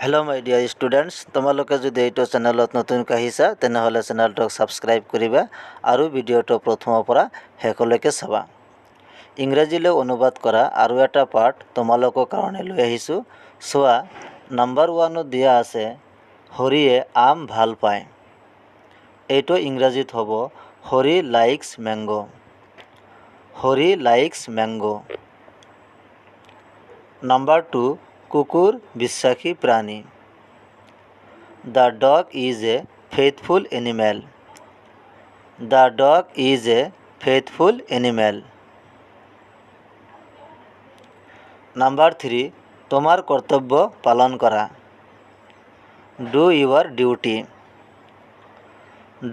Hello' মাই dear students, তোমালোকে যদি এইটো চেনেলত নতুনকৈ আহিছা তেনেহ'লে চেনেলটোক ছাবস্ক্ৰাইব কৰিবা আৰু ভিডিঅ'টো প্ৰথমৰ পৰা শেষলৈকে চাবা। ইংৰাজীলৈ অনুবাদ কৰা আৰু এটা পাৰ্ট তোমালোকৰ কাৰণে লৈ আহিছোঁ। চোৱা, নাম্বাৰ 1ত দিয়া আছে হৰিয়ে আম ভাল পায়। এইটো ইংৰাজীত হ'ব Hari likes mango'. Hari likes mango'. Number 2, কুকুৰ বিশ্বাসী প্ৰাণী। The dog is a faithful animal. The dog is a faithful animal. Number 3, তোমাৰ কৰ্তব্য পালন কৰা। Do your duty.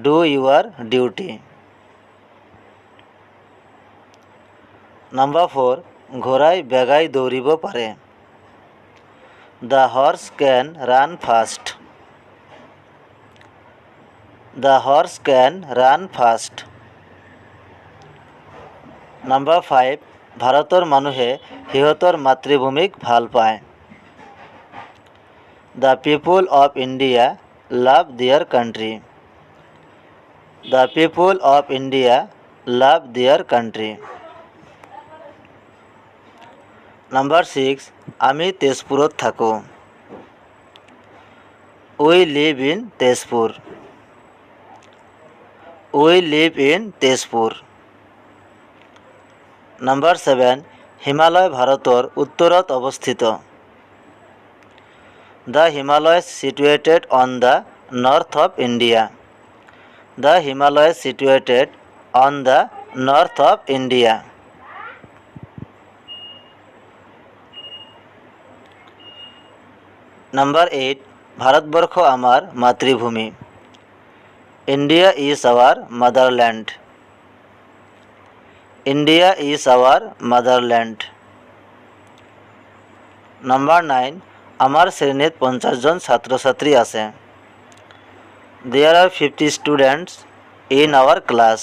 Do your duty. Number 4, ঘোঁৰাই বেগাই দৌৰিব পাৰে। The horse can run fast. The horse can run fast. Number 5, ভাৰতৰ মানুহে সিহঁতৰ মাতৃভূমিক ভাল পায়। The people of India love their country. The people of India love their country. Number 6, আমি তেজপুৰত থাকোঁ। We live in Tezpur. We live in Tezpur. Number 7, Himalaya ভাৰতৰ উত্তৰত অৱস্থিত। The Himalayas situated on the north of India. The Himalayas situated on the north of India. Number 8, ভাৰতবৰ্ষ আমাৰ মাতৃভূমি। India is our motherland. India is our motherland. Number 9, আমাৰ শ্ৰেণীত 50জন ছাত্ৰ ছাত্ৰী আছে। There are 50 students in our class.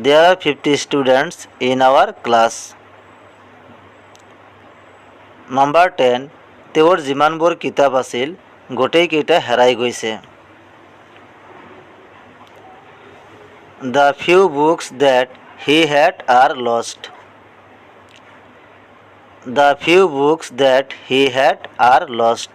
There are 50 students in our class. Number 10, তেওঁৰ যিমানবোৰ কিতাপ আছিল গোটেইকেইটা হেৰাই গৈছে। The few books that he had are lost. The few books that he had are lost.